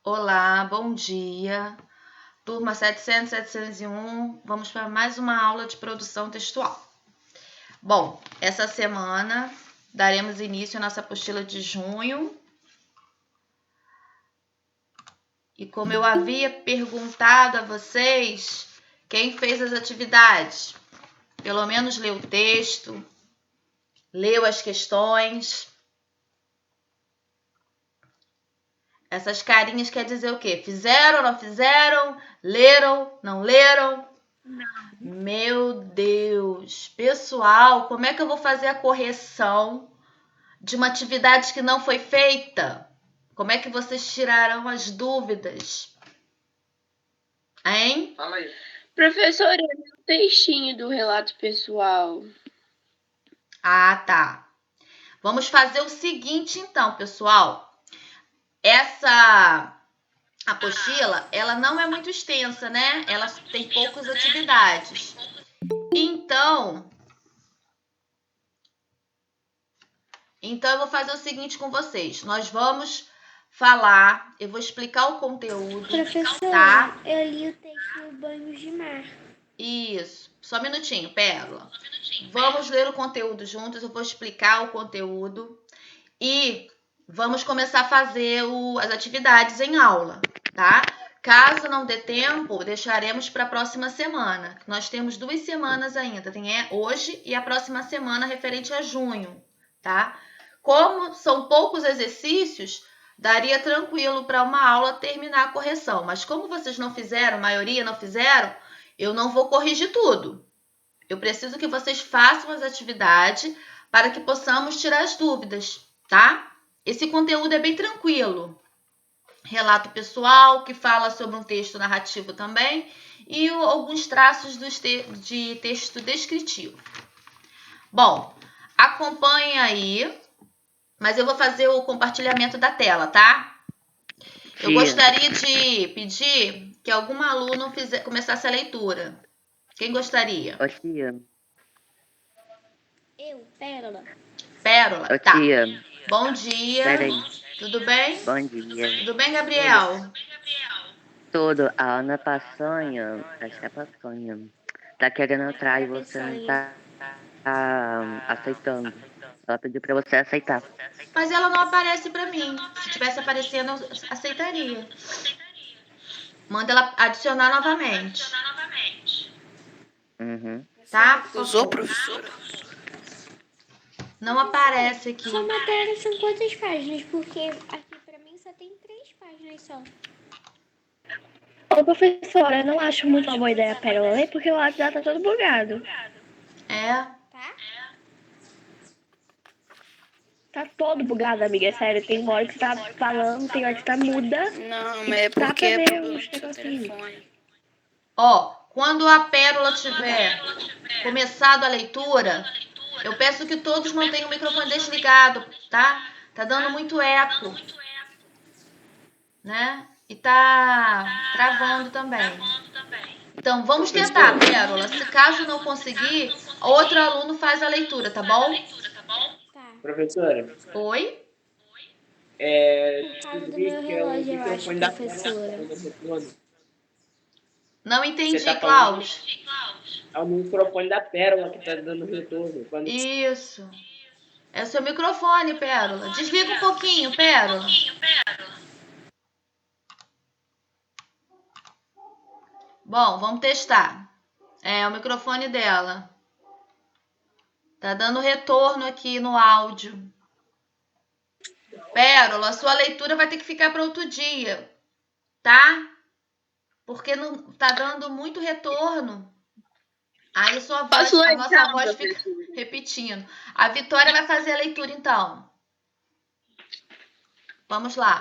Olá, bom dia. Turma 700, 701, vamos para mais uma aula de produção textual. Bom, essa semana daremos início à nossa apostila de junho. E como eu havia perguntado a vocês, quem fez as atividades? Pelo menos leu o texto, leu as questões. Essas carinhas quer dizer o quê? Fizeram, não fizeram? Leram, não leram? Não. Meu Deus! Pessoal, como é que eu vou fazer a correção de uma atividade que não foi feita? Como é que vocês tirarão as dúvidas? Hein? Fala aí. Professora, o textinho do relato pessoal. Ah, tá. Vamos fazer o seguinte, então, pessoal. Essa apostila, ela não é muito extensa, né? Ela tem poucas atividades. Então, eu vou fazer o seguinte com vocês. Nós vamos falar, eu vou explicar o conteúdo. Professora, tá? eu li o texto no Banhos de Mar. Isso. Só um minutinho, Pérola. Vamos ler o conteúdo juntos, eu vou explicar o conteúdo e vamos começar a fazer as atividades em aula, tá? Caso não dê tempo, deixaremos para a próxima semana. Nós temos 2 semanas ainda, tem hoje e a próxima semana referente a junho, tá? Como são poucos exercícios, daria tranquilo para uma aula terminar a correção. Mas como vocês não fizeram, a maioria não fizeram, eu não vou corrigir tudo. Eu preciso que vocês façam as atividades para que possamos tirar as dúvidas, tá? Esse conteúdo é bem tranquilo. Relato pessoal, que fala sobre um texto narrativo também, e alguns traços de texto descritivo. Bom, acompanhe aí, mas eu vou fazer o compartilhamento da tela, tá? Eu gostaria de pedir que algum aluno começasse a leitura. Quem gostaria? Ô, tia. Eu, Pérola. Pérola, Ô, tá. tia. Bom dia. Peraí. Tudo bem? Bom dia. Tudo bem, Gabriel? Tudo. A Ana Paçanha, acho que é Paçanha, tá querendo entrar e você não tá aceitando. Ela pediu pra você aceitar. Mas ela não aparece pra mim. Se tivesse aparecendo, eu aceitaria. Manda ela adicionar novamente. Uhum. Tá? Usou, professora? Não aparece aqui. Sua matéria são quantas páginas? Porque aqui pra mim só tem 3 páginas só. Ô, professora, eu não acho muito uma boa ideia a Pérola ler, porque o WhatsApp tá todo bugado. É. Tá? Tá todo bugado, amiga, sério. Tem hora que você tá falando, tem hora que tá muda. Não, E é dá porque pra é ver problema os do seu negocinhos. telefone. Ó, quando a Pérola tiver começado a leitura, eu peço que todos mantenham o microfone desligado, tá? Tá dando muito eco, né? E tá travando também. Então, vamos tentar, Pérola. Se caso não conseguir, outro aluno faz a leitura, tá bom? Tá. Professora, Oi? Por causa do meu relógio, eu acho, microfone da professora. Não entendi, Você tá falando? Klaus. É o microfone da Pérola que tá dando retorno. Quando... Isso. É o seu microfone, Pérola. Desliga um pouquinho, Pérola. Bom, vamos testar. É o microfone dela. Tá dando retorno aqui no áudio. Pérola, a sua leitura vai ter que ficar para outro dia, tá? Porque não tá dando muito retorno. Aí a nossa voz fica repetindo. A Vitória vai fazer a leitura, então. Vamos lá.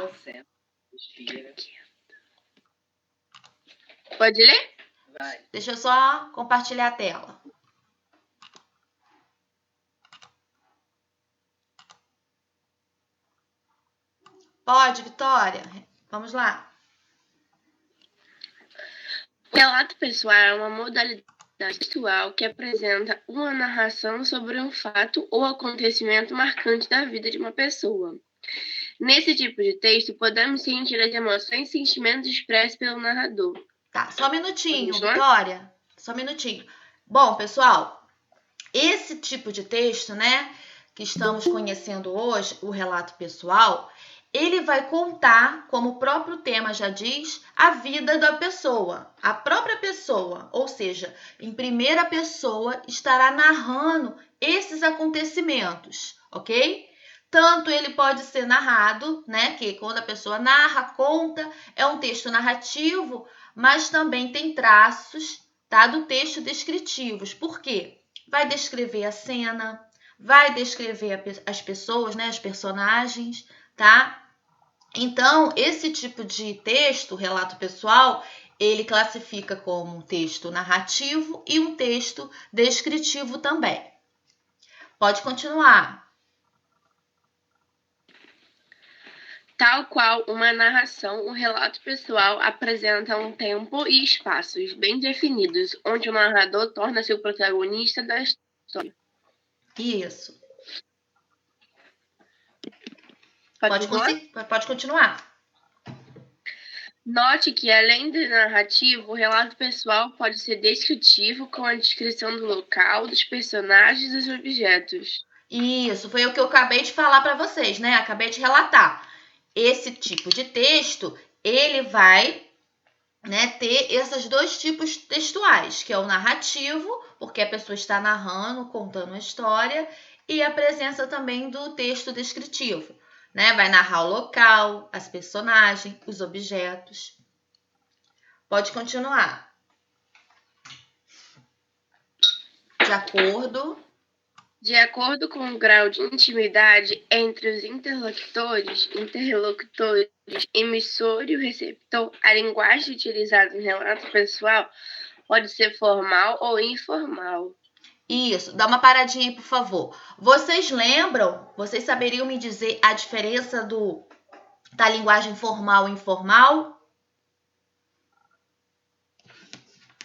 Pode ler? Vai. Deixa eu só compartilhar a tela. Pode, Vitória? Vamos lá. O relato pessoal é uma modalidade textual que apresenta uma narração sobre um fato ou acontecimento marcante da vida de uma pessoa. Nesse tipo de texto, podemos sentir as emoções e sentimentos expressos pelo narrador. Tá, só um minutinho, Vamos lá? Vitória. Só um minutinho. Bom, pessoal, esse tipo de texto, né, que estamos conhecendo hoje, o relato pessoal, ele vai contar, como o próprio tema já diz, a vida da pessoa, a própria pessoa, ou seja, em primeira pessoa estará narrando esses acontecimentos, ok? Tanto ele pode ser narrado, né, que quando a pessoa narra, conta, é um texto narrativo, mas também tem traços, tá, do texto descritivos. Por quê? Vai descrever a cena, vai descrever as pessoas, né, as personagens, tá? Então, esse tipo de texto, relato pessoal, ele classifica como um texto narrativo e um texto descritivo também. Pode continuar. Tal qual uma narração, um relato pessoal apresenta um tempo e espaços bem definidos, onde o narrador torna-se o protagonista da história. Isso. Pode Pode continuar. Note que, além do narrativo, o relato pessoal pode ser descritivo, com a descrição do local, dos personagens e dos objetos. Isso, foi o que eu acabei de falar para vocês, né? Acabei de relatar. Esse tipo de texto, ele vai, né, ter esses dois tipos textuais, que é o narrativo, porque a pessoa está narrando, contando a história, e a presença também do texto descritivo, né? Vai narrar o local, as personagens, os objetos. Pode continuar. De acordo com o grau de intimidade entre os interlocutores, emissor e o receptor, a linguagem utilizada no relato pessoal pode ser formal ou informal. Isso, dá uma paradinha aí, por favor. Vocês lembram? Vocês saberiam me dizer a diferença da linguagem formal e informal?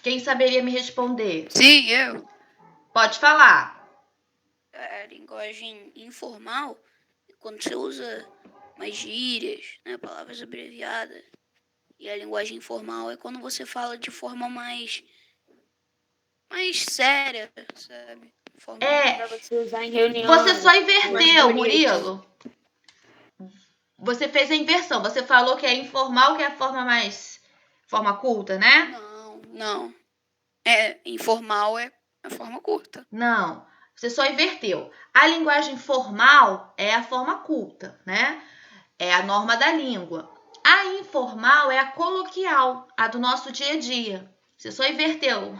Quem saberia me responder? Sim, eu. Pode falar. A linguagem informal, quando você usa mais gírias, né, palavras abreviadas. E a linguagem informal é quando você fala de forma mais séria, sabe? Forma É, Pra você usar em reunião. você só mais inverteu, bonito. Murilo. Você fez a inversão. Você falou que é informal, que é a forma mais... forma culta, né? Não. É, informal é a forma curta. Não, você só inverteu. A linguagem formal é a forma culta, né? É a norma da língua. A informal é a coloquial, a do nosso dia a dia. Você só inverteu.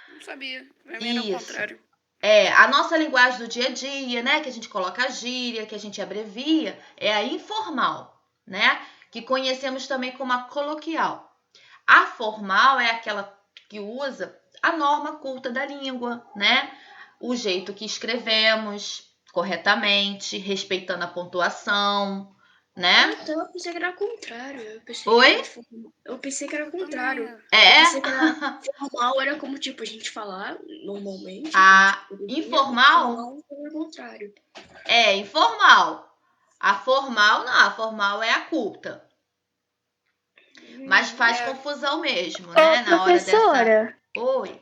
Não sabia. Pra mim era o contrário. É, a nossa linguagem do dia a dia, né? Que a gente coloca a gíria, que a gente abrevia, é a informal, né? Que conhecemos também como a coloquial. A formal é aquela que usa a norma culta da língua, né? O jeito que escrevemos corretamente, respeitando a pontuação, né? Então, eu pensei que era o contrário. Eu pensei que era o contrário. É? Eu pensei que era formal, era como, tipo, a gente falar normalmente. A tipo, informal? Formal era o contrário. É, informal. A formal, não. A formal é a culta. Mas faz confusão mesmo, né? Na hora Professora, dessa... Oi.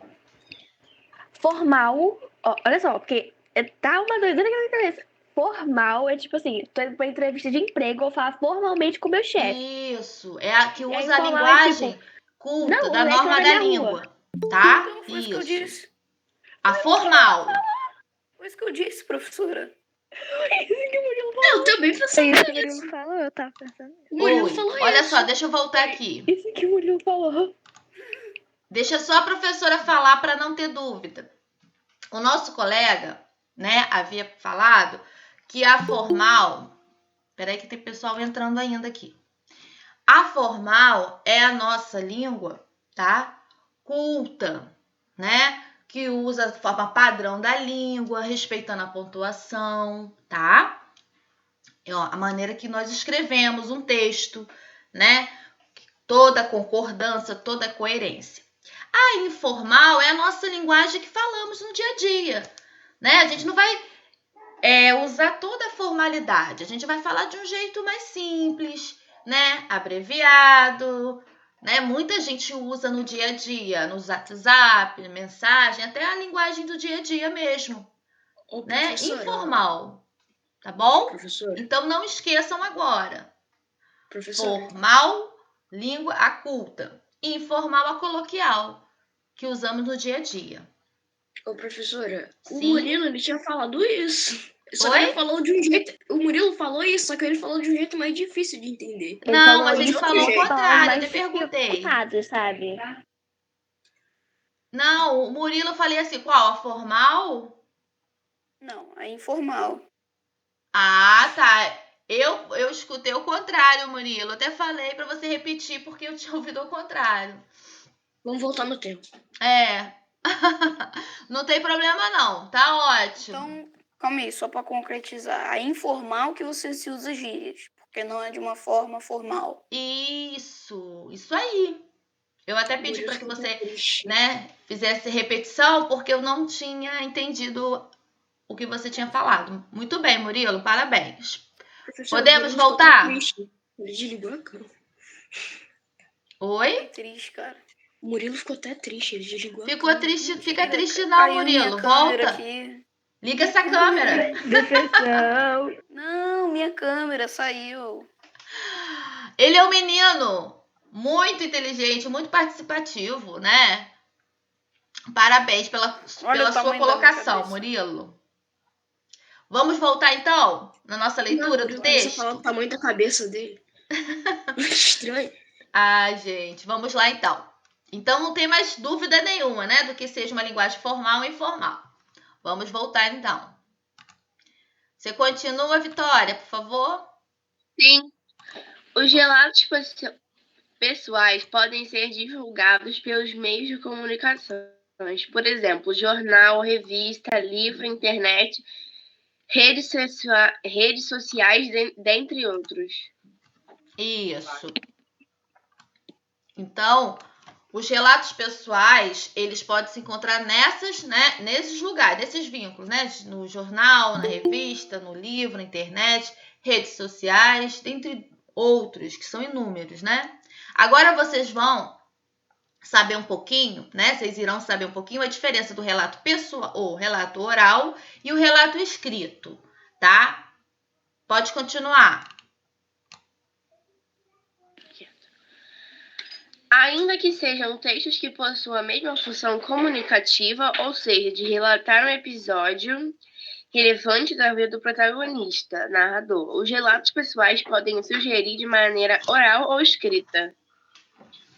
formal, olha só, porque tá uma doideira na minha cabeça. Formal é tipo assim, tô indo pra entrevista de emprego, eu falo formalmente com o meu chefe. Isso, é a que E aí, usa a informal linguagem é tipo, culta, não, da o leque norma é da na minha língua, tá? Então foi isso que eu disse. A formal. Foi isso que eu disse, professora. Eu também pensei isso que o Murilo falou, eu tava pensando. O Murilo Oi, falou olha isso. só, deixa eu voltar aqui. Isso que o Murilo falou. Deixa só a professora falar para não ter dúvida. O nosso colega, né, havia falado que a formal... Peraí que tem pessoal entrando ainda aqui. A formal é a nossa língua, tá? Culta, né? Que usa a forma padrão da língua, respeitando a pontuação, tá? É a maneira que nós escrevemos um texto, né? Toda a concordância, toda a coerência. A informal é a nossa linguagem que falamos no dia a dia, né? A gente não vai usar toda a formalidade. A gente vai falar de um jeito mais simples, né? Abreviado, né? Muita gente usa no dia a dia, no WhatsApp, mensagem, até a linguagem do dia a dia mesmo, né? Informal, tá bom? Professora, Então não esqueçam agora. professora, Formal, língua a culta. Informal, a coloquial, que usamos no dia a dia. ô professora, o Sim. Murilo ele tinha falado isso. Só que Oi? ele falou de um jeito. O Murilo falou isso, só que ele falou de um jeito mais difícil de entender. Ele Não, falou mas ele isso falou o com palavras contrário, eu mais até perguntei. dificultadas, sabe? Não, o Murilo eu falei assim, qual? A formal? Não, é informal. Ah, tá. Eu escutei o contrário, Murilo. Eu até falei pra você repetir porque eu tinha ouvido o contrário. Vamos voltar no tempo. Não tem problema não, tá ótimo. Então, calma aí, só para concretizar. É informal que você se usa gírias, porque não é de uma forma formal. Isso aí. Eu até pedi Murilo para que ficou você, triste. né, fizesse repetição porque eu não tinha entendido o que você tinha falado. Muito bem, Murilo, parabéns. Professora, Podemos o Murilo ficou voltar? triste. Ele desligou a câmera. Oi? Fiquei triste, cara. O Murilo ficou até triste, ele desligou a Ficou câmera. triste, fica triste não, Caiu minha Murilo. câmera Volta. aqui. Liga essa câmera. Depressão. Não, minha câmera saiu. Ele é um menino muito inteligente, muito participativo, né? Parabéns pela Olha o sua tamanho da minha colocação, cabeça. Murilo. Vamos voltar então na nossa leitura Não, do você falar texto? o tamanho da cabeça dele. Estranho. Ai, gente, vamos lá então. Então não tem mais dúvida nenhuma, né, do que seja uma linguagem formal ou informal. Vamos voltar então. Você continua, Vitória, por favor? Sim. Os relatos pessoais podem ser divulgados pelos meios de comunicação. Por exemplo, jornal, revista, livro, internet, redes sociais, dentre outros. Isso. Então, os relatos pessoais, eles podem se encontrar nesses lugares, nesses vínculos, né? No jornal, na revista, no livro, na internet, redes sociais, dentre outros, que são inúmeros, né? Agora vocês vão saber um pouquinho, né? Vocês irão saber um pouquinho a diferença do relato pessoal, ou relato oral e o relato escrito, tá? Pode continuar. Ainda que sejam textos que possuam a mesma função comunicativa, ou seja, de relatar um episódio relevante da vida do protagonista, narrador, os relatos pessoais podem sugerir de maneira oral ou escrita.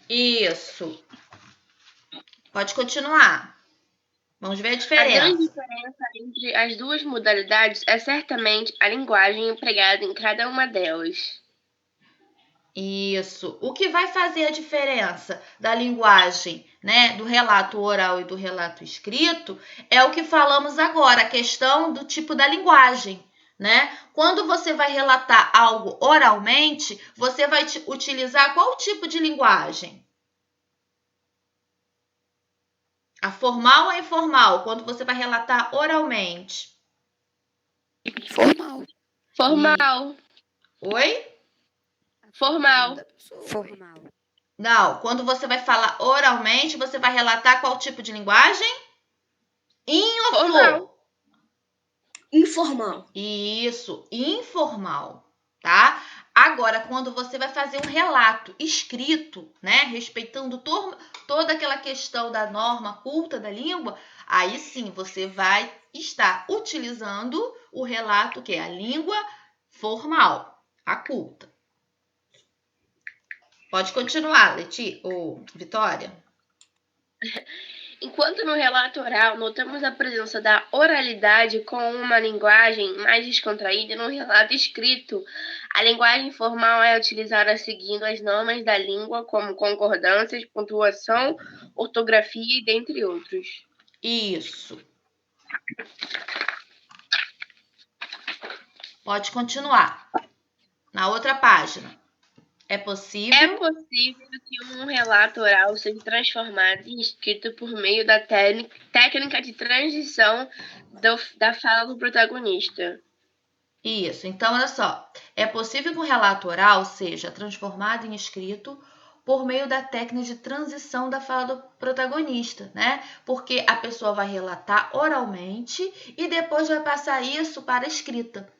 Isso. Pode continuar. Vamos ver a A diferença. grande diferença entre as duas modalidades é certamente a linguagem empregada em cada uma delas. Isso. O que vai fazer a diferença da linguagem, né, do relato oral e do relato escrito é o que falamos agora, a questão do tipo da linguagem, né? Quando você vai relatar algo oralmente, você vai utilizar qual tipo de linguagem? A formal ou a informal? Quando você vai relatar oralmente? Formal. Formal. Oi? Formal. Formal. Não, quando você vai falar oralmente, você vai relatar qual tipo de linguagem? Formal. Informal. Isso, informal, tá? Agora, quando você vai fazer um relato escrito, né, respeitando toda aquela questão da norma culta da língua, aí sim você vai estar utilizando o relato que é a língua formal, a culta. Pode continuar, Vitória. Enquanto no relato oral notamos a presença da oralidade com uma linguagem mais descontraída, no relato escrito, a linguagem formal é utilizada seguindo as normas da língua, como concordâncias, pontuação, ortografia e dentre outros. Isso. Pode continuar. Na outra página. É possível. É possível que um relato oral seja transformado em escrito por meio da técnica de transição da fala do protagonista. Isso. Então, olha só. É possível que um relato oral seja transformado em escrito por meio da técnica de transição da fala do protagonista, né? Porque a pessoa vai relatar oralmente e depois vai passar isso para a escrita,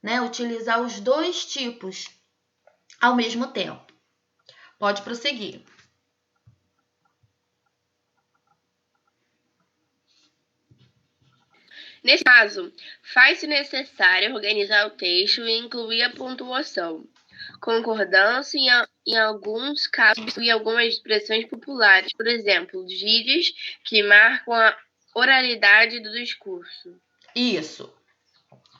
né? Utilizar os dois tipos ao mesmo tempo. Pode prosseguir. Nesse caso, faz-se necessário organizar o texto e incluir a pontuação, concordância em alguns casos e algumas expressões populares, por exemplo, gírias que marcam a oralidade do discurso. Isso.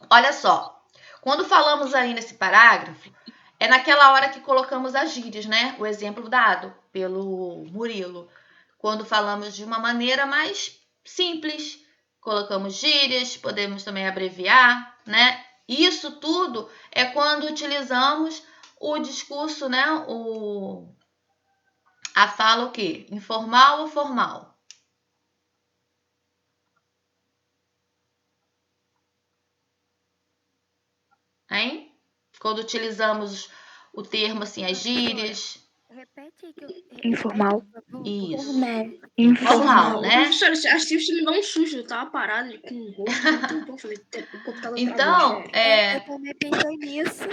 Olha só, quando falamos aí nesse parágrafo, é naquela hora que colocamos as gírias, né? O exemplo dado pelo Murilo. Quando falamos de uma maneira mais simples, colocamos gírias, podemos também abreviar, né? Isso tudo é quando utilizamos o discurso, né? A fala o quê? Informal ou formal? Hein? Quando utilizamos o termo assim, as gírias. Repete que Informal. Isso. Informal. Informal, né? Professora, assistiu você me dá um susto. Eu tava parado com o rosto muito bom. Falei, o computador Então, travou. Eu também pensei nisso.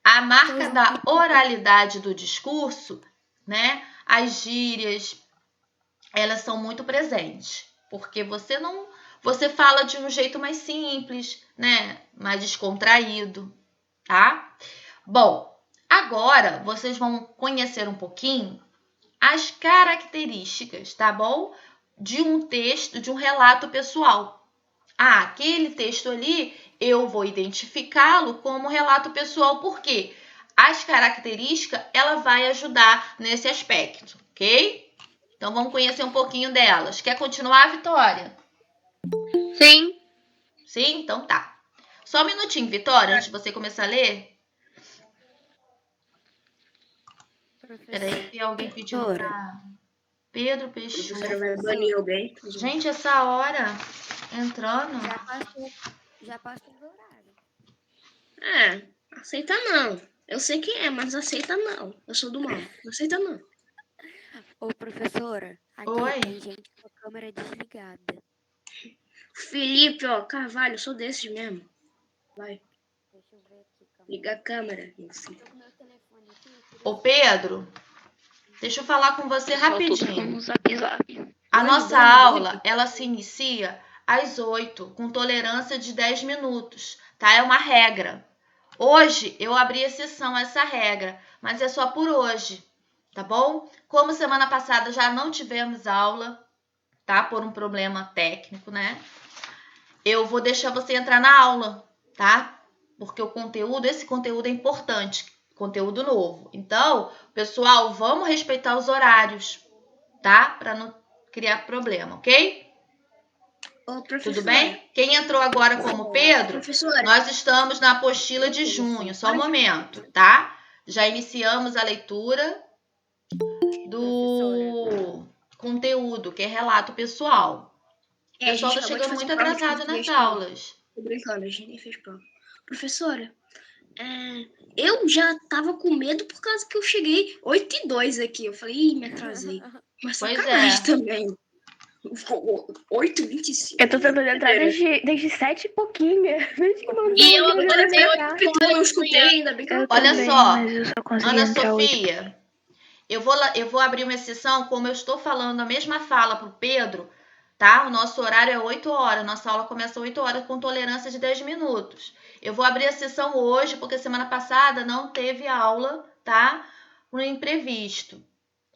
A marca da oralidade do discurso, né? As gírias, elas são muito presentes, porque você fala de um jeito mais simples, né? Mais descontraído, tá? Bom, agora vocês vão conhecer um pouquinho as características, tá bom? De um texto, de um relato pessoal. Ah, aquele texto ali eu vou identificá-lo como relato pessoal, porque as características ela vai ajudar nesse aspecto, ok? Então vamos conhecer um pouquinho delas. Quer continuar, Vitória? Sim. Sim? Então tá. Só um minutinho, Vitória, antes de você começar a ler. Peraí, que alguém pediu pra Pedro Peixoto. Professora vai banir alguém. Gente, essa hora entrando. Já passou do horário. Aceita não. Eu sei quem é, mas aceita não. Eu sou do mal. Não aceita não. Ô, professora, aqui Oi. tem gente com a câmera desligada. Felipe, ó, Carvalho, eu sou desses mesmo. Vai, Deixa eu ver aqui. liga a câmera. Assim. Tô com meu telefone aqui. Ô, Pedro, deixa eu falar com você rapidinho. A nossa aula, ela se inicia às 8, com tolerância de 10 minutos, tá? É uma regra. Hoje eu abri exceção a essa regra, mas é só por hoje, tá bom? Como semana passada já não tivemos aula, tá? Por um problema técnico, né? Eu vou deixar você entrar na aula, tá? Porque esse conteúdo é importante, conteúdo novo. Então, pessoal, vamos respeitar os horários, tá? Para não criar problema, ok? Ô, Tudo bem? Quem entrou agora como Pedro, professora, nós estamos na apostila de junho, só um momento, tá? Já iniciamos a leitura do conteúdo, que é relato pessoal. O pessoal tá chegando muito atrasado nas aulas. Tô brincando, a gente nem fez prova. Professora, eu já tava com medo por causa que eu cheguei 8h02 aqui. Eu falei, ih, me atrasei. Mas Pois sacanagem é. também. 8h25. Eu tô tentando entrar desde 7 e pouquinho. E eu levei 8 Eu não escutei ainda, bem que eu Olha só, mas eu só consegui Ana entrar Sofia, eu vou abrir uma exceção, como eu estou falando a mesma fala pro Pedro, tá? O nosso horário é 8 horas, nossa aula começa às 8 horas com tolerância de 10 minutos. Eu vou abrir a sessão hoje, porque semana passada não teve aula, tá? Por imprevisto.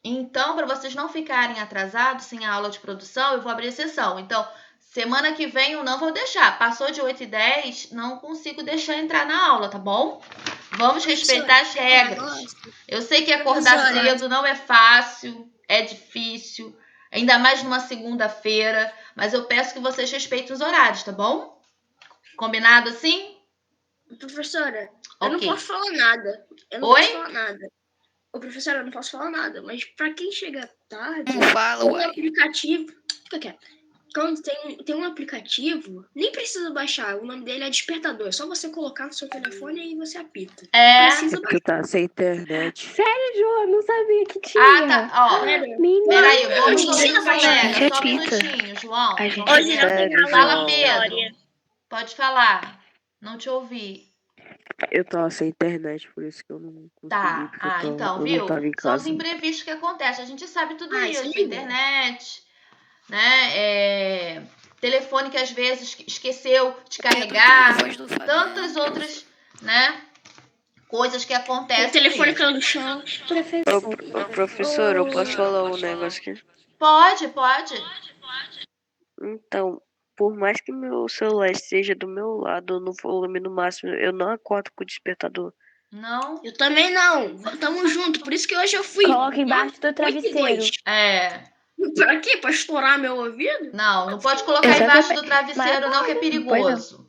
Então, para vocês não ficarem atrasados sem a aula de produção, eu vou abrir a sessão. Então, semana que vem eu não vou deixar. Passou de 8h10, não consigo deixar entrar na aula, tá bom? Vamos respeitar as regras. Eu sei que acordar cedo não é fácil, é difícil, ainda mais numa segunda-feira, mas eu peço que vocês respeitem os horários, tá bom? Combinado assim? Professora, Ok. eu não posso falar nada. Oi? Posso falar nada. Ô, professora, eu não posso falar nada, mas pra quem chega tarde, Não fala, tem um uai. aplicativo. Fica quieto. Quando tem um aplicativo, nem precisa baixar. O nome dele é Despertador. É só você colocar no seu telefone e você apita. É. Precisa Porque tá sem internet. Sério, João? Não sabia que tinha. Ah, tá. Ó, Sério? Menina. peraí, vamos Ensina ouvir o pra gente. colega. Só um Repita. minutinho, João. A gente Vamos Hoje ouvir. não tem Sério, aula Fala, de João. Pedro. história. Pode falar. Não te ouvi. Eu tava sem internet, por isso que eu não consegui. Tá. Porque Ah, então, eu viu? não tava em São os casa. imprevistos que acontecem. A gente sabe tudo Ah, isso isso. é igual. Internet, né? Telefone que às vezes esqueceu de carregar. Voz do Fabiano. Tantas outras, né? Coisas que acontecem. O telefone mesmo. caiu no chão. Ô, professor, eu posso falar um negócio aqui? Pode. Então, por mais que meu celular esteja do meu lado no volume no máximo, eu não acordo com o despertador. Não? Eu também não. Tamo junto. Por isso que hoje eu fui. Coloca embaixo do 8 e travesseiro. 2. É. Pra quê? Pra estourar meu ouvido? Não pode colocar Exatamente. embaixo do travesseiro, não, que é perigoso.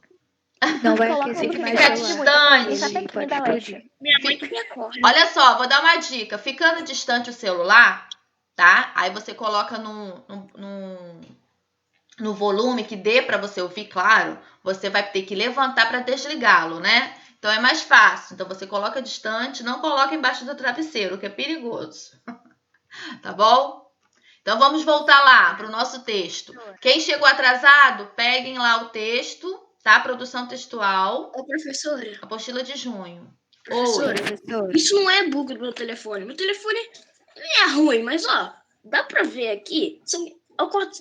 Não vai Coloca aquecer muito demais Fica o distante, celular. distante. Fica Ele pertinho pode da explodir. Alexa. Minha mãe que me acorda. Olha só, vou dar uma dica. Ficando distante o celular, tá? Aí você coloca no volume que dê pra você ouvir, claro. Você vai ter que levantar pra desligá-lo, né? Então é mais fácil. Então você coloca distante, não coloca embaixo do travesseiro, que é perigoso. Tá bom? Então vamos voltar lá pro nosso texto. Quem chegou atrasado, peguem lá o texto, tá? Produção textual, Ô, professora. apostila de junho. Professora, Professor, isso não é bug do meu telefone. Meu telefone é ruim, mas ó, dá pra ver aqui.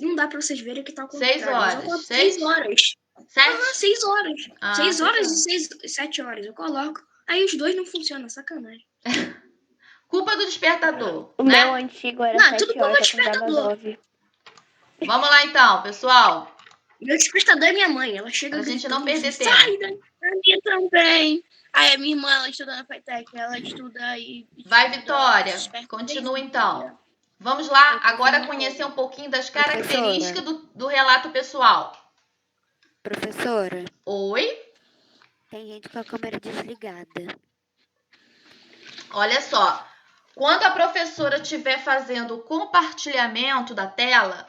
Não dá pra vocês verem que tá ao contrário. 6 mas eu horas. coloco 6? 6 horas. 7? 6 horas. Ah, 6 6 horas horas. e 7 horas. Eu coloco. Aí os dois não funcionam, sacanagem. Culpa do despertador, O né? meu antigo era Não, 7 tudo culpa horas, de eu acordava despertador. 9. Vamos lá então, pessoal. Meu despertador é minha mãe. Ela chega Pra gente não gritando, perder sai tempo. daí. A minha também. Aí a minha irmã, ela estuda na FATEC, ela estuda e... Vai, estuda, Vitória. desperta Continua 10 então. horas. Vamos lá Eu tô agora falando. conhecer um pouquinho das Professora. características do relato pessoal. professora, Oi? tem gente com a câmera desligada. Olha só. Quando a professora estiver fazendo o compartilhamento da tela,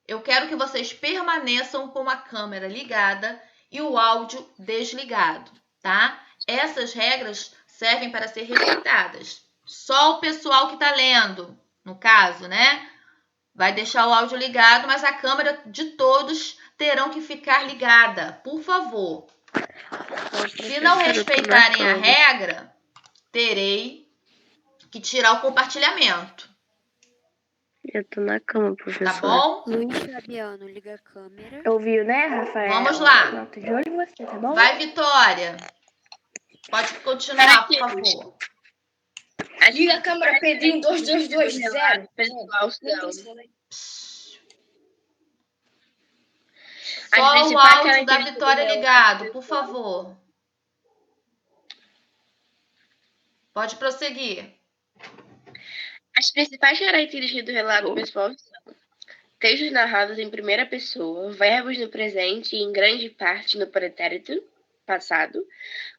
eu quero que vocês permaneçam com a câmera ligada e o áudio desligado, tá? Essas regras servem para ser respeitadas. Só o pessoal que está lendo, no caso, né? Vai deixar o áudio ligado, mas a câmera de todos terão que ficar ligada, por favor. Se não respeitarem a regra, terei que tirar o compartilhamento. Eu tô na cama, Tá professor. bom? Luiz Fabiano, liga a câmera. Ouviu, né, Rafael? Vamos lá. Não, tô de olho em você, tá bom? Vai, Vitória. Pode continuar, por favor. Liga a câmera, Pedrinho 2220. Pessoal, não. Só o principais áudio da características Vitória do ligado, por favor. Pode prosseguir. As principais características do relato pessoal são textos narrados em primeira pessoa, verbos no presente e em grande parte no pretérito passado,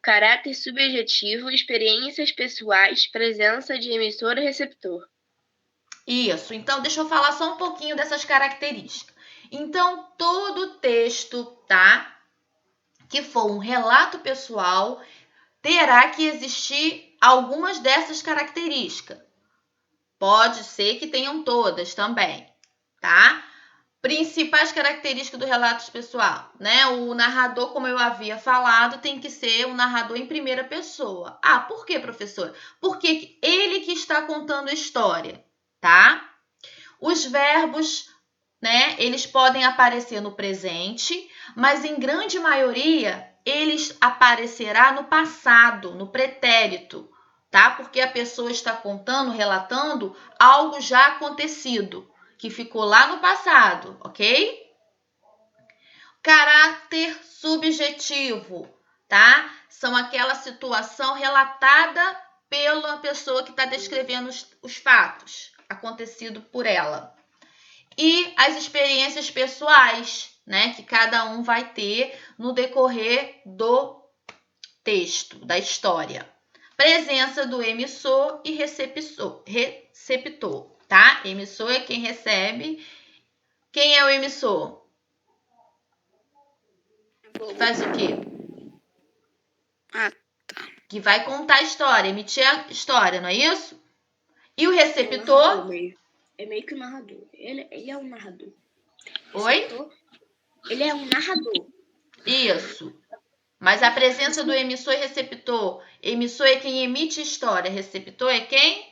caráter subjetivo, experiências pessoais, presença de emissor e receptor. Isso. Então, deixa eu falar só um pouquinho dessas características. Então, todo texto, tá? Que for um relato pessoal, terá que existir algumas dessas características. Pode ser que tenham todas também, tá? Principais características do relato pessoal, né? O narrador, como eu havia falado, tem que ser um narrador em primeira pessoa. Ah, por quê, professora? Porque ele que está contando a história, tá? Os verbos, né? Eles podem aparecer no presente, mas em grande maioria eles aparecerá no passado, no pretérito, tá? Porque a pessoa está contando, relatando algo já acontecido, que ficou lá no passado, ok? Caráter subjetivo, tá? São aquela situação relatada pela pessoa que está descrevendo os fatos acontecido por ela. E as experiências pessoais, né? Que cada um vai ter no decorrer do texto, da história. presença do emissor e receptor, tá? Emissor é quem recebe. Quem é o emissor? Faz o quê? Ah, tá. Que vai contar a história, emitir a história, não é isso? E o receptor? É meio que o narrador. Ele é um narrador. Oi? Ele é um narrador. Isso. Mas a presença do emissor e receptor. Emissor é quem emite história. Receptor é quem?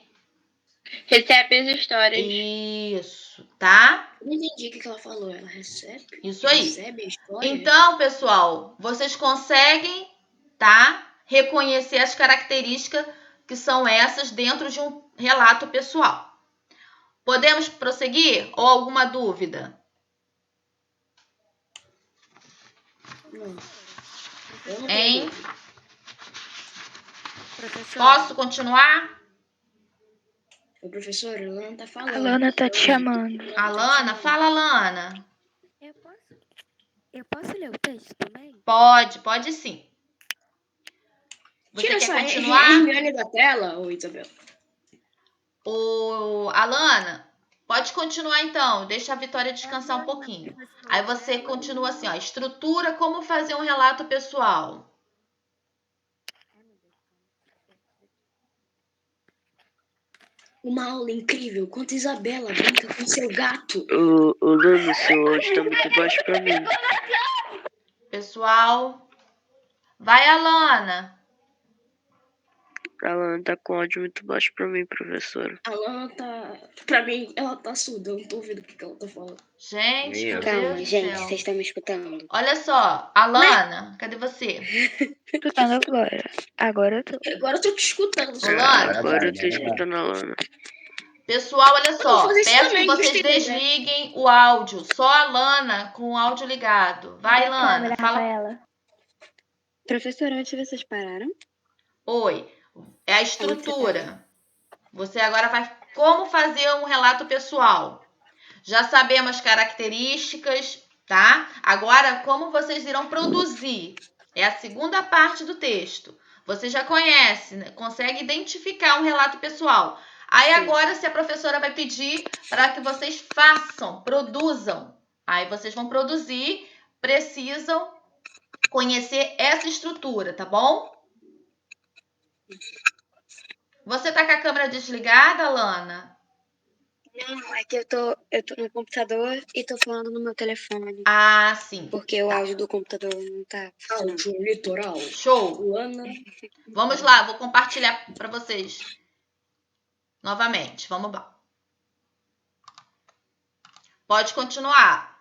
Recebe as histórias. Isso, tá? Eu não entendi o que ela falou. Ela recebe? Isso aí. Recebe a história? Então, pessoal, vocês conseguem, tá? Reconhecer as características que são essas dentro de um relato pessoal. Podemos prosseguir? Ou alguma dúvida? Não. Hein? Posso continuar? O professor, a Lana tá falando. A Lana tá te chamando. A Lana? Fala, Lana. Eu posso ler o texto também? Pode sim. Você Tira quer essa continuar? Hermione da tela, ô Isabel. Alana, pode continuar então. Deixa a Vitória descansar um pouquinho. Aí você continua assim, ó. Estrutura, como fazer um relato pessoal. Uma aula incrível, quando Isabela brinca com seu gato. Ô, Lana, seu áudio tá muito baixo pra mim. Pessoal, vai, Alana. A Lana tá com áudio muito baixo pra mim, professora. A Lana tá... Pra mim, ela tá surda. Eu não tô ouvindo o que ela tá falando. Gente, meu Calma, Deus do gente. céu. Vocês estão me escutando? Olha só, Alana, cadê você? Escutando agora. Agora eu tô. Agora eu tô te escutando. Ô, Lana, Agora eu tô escutando a Lana. pessoal, olha vou só. fazer isso Peço que também, vocês gostei da ideia. desliguem o áudio. Só a Lana com o áudio ligado. Vai, Liga a Lana. câmera, Fala. Rafaela. Professora, onde vocês pararam? Oi. É a estrutura. Você agora vai como fazer um relato pessoal. Já sabemos as características, tá? Agora, como vocês irão produzir. É a segunda parte do texto. Você já conhece, né? Consegue identificar um relato pessoal. Aí agora, se a professora vai pedir para que vocês façam, produzam. Aí vocês vão produzir, precisam conhecer essa estrutura, tá bom? Você tá com a câmera desligada, Lana? Não, é que eu tô no computador e tô falando no meu telefone. Ah, sim. Porque o áudio do computador não tá funcionando. Áudio litoral. Show. Lana. Vamos lá, vou compartilhar para vocês. Novamente, vamos lá. Pode continuar.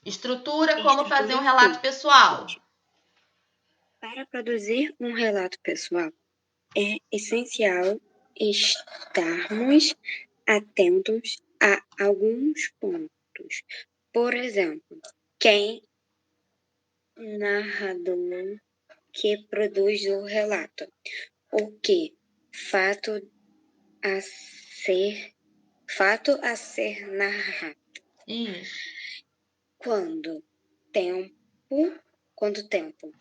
Estrutura, como fazer um relato pessoal. Para produzir um relato pessoal, é essencial estarmos atentos a alguns pontos. Por exemplo, quem narrador que produz o relato, o que fato a ser narrado. Isso. Quando tempo,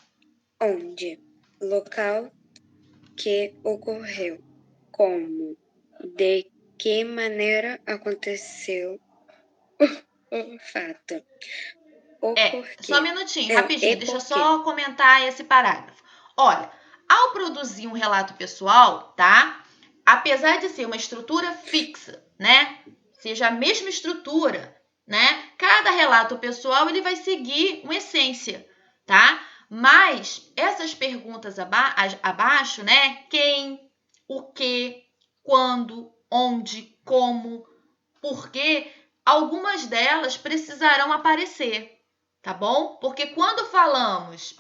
onde, local que ocorreu, como, de que maneira aconteceu o fato. Só um minutinho, rapidinho. Deixa eu só comentar esse parágrafo. Olha, ao produzir um relato pessoal, tá? Apesar de ser uma estrutura fixa, né? Seja a mesma estrutura, né? Cada relato pessoal, ele vai seguir uma essência, tá? Mas essas perguntas abaixo, né? Quem, o que, quando, onde, como, por quê, algumas delas precisarão aparecer, tá bom? Porque quando falamos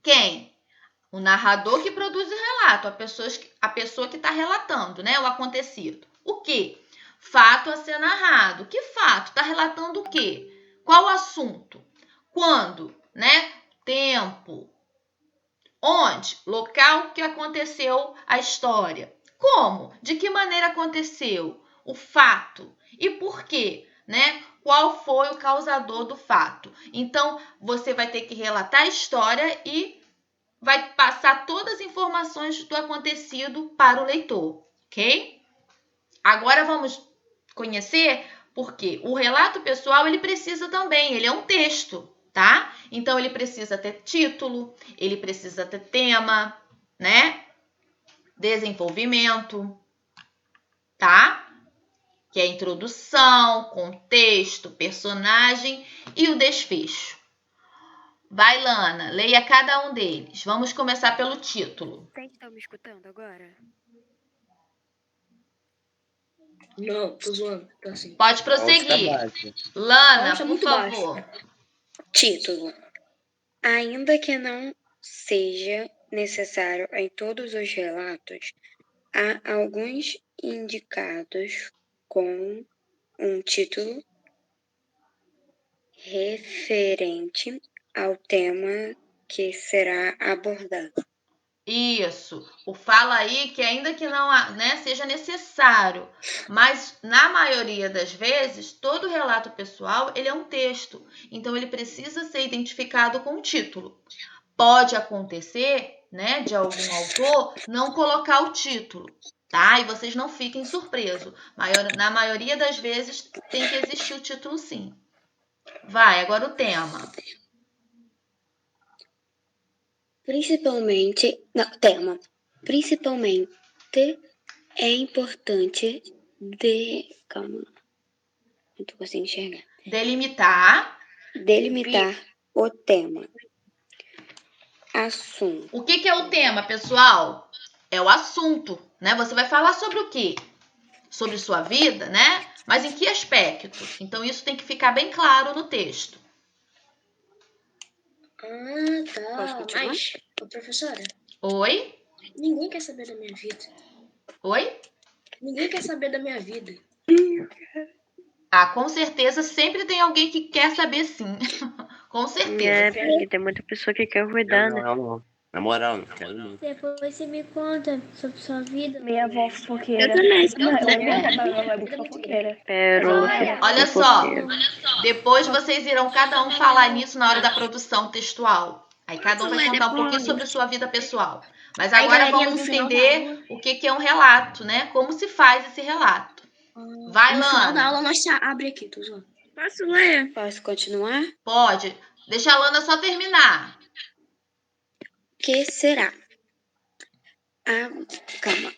quem? O narrador que produz o relato, a pessoa que está relatando, né, o acontecido. O que? Fato a ser narrado. Que fato? Está relatando o quê? Qual assunto? Quando? Né? Tempo. Onde? Local que aconteceu a história. Como? De que maneira aconteceu? O fato. E por quê? Né? Qual foi o causador do fato? Então, você vai ter que relatar a história e vai passar todas as informações do acontecido para o leitor, ok? Agora vamos conhecer porque o relato pessoal ele precisa também, ele é um texto, tá? Então ele precisa ter título, ele precisa ter tema, né? Desenvolvimento, tá? Que é a introdução, contexto, personagem e o desfecho. Vai, Lana, leia cada um deles. Vamos começar pelo título. Vocês estão me escutando agora? Não, tô zoando. Tá assim. Pode prosseguir. Lana, Tá por favor. Título. Ainda que não seja necessário em todos os relatos, há alguns indicados com um título referente ao tema que será abordado. Isso. O fala aí que ainda que não seja necessário, mas na maioria das vezes, todo relato pessoal ele é um texto. Então, ele precisa ser identificado com o título. Pode acontecer, né, de algum autor não colocar o título, tá? E vocês não fiquem surpresos. Na maioria das vezes, tem que existir o título sim. Vai, agora o tema. Principalmente é importante calma, não tô conseguindo enxergar. Delimitar o tema. Assunto. O que é o tema, pessoal? É o assunto, né? Você vai falar sobre o quê? Sobre sua vida, né? Mas em que aspecto? Então, isso tem que ficar bem claro no texto. Tá. Mas, professora. Oi? Ninguém quer saber da minha vida. Oi? Ninguém quer saber da minha vida. Com certeza sempre tem alguém que quer saber sim. Com certeza. É, porque tem muita pessoa que quer cuidar, né? Não. Na moral, não quero não. Depois você me conta sobre sua vida. Minha avó fofoqueira. Eu também. Minha avó é muito fofoqueira. Pérola. Olha só, depois vocês irão cada um falar nisso na hora da produção textual. Aí cada um vai contar um pouquinho sobre sua vida pessoal. Mas agora vamos entender o que é um relato, né? Como se faz esse relato. Vai, No final da Lana. aula nós abre aqui, tô zoando. Posso ler? Posso continuar? Pode. Deixa a Lana só terminar. Que será?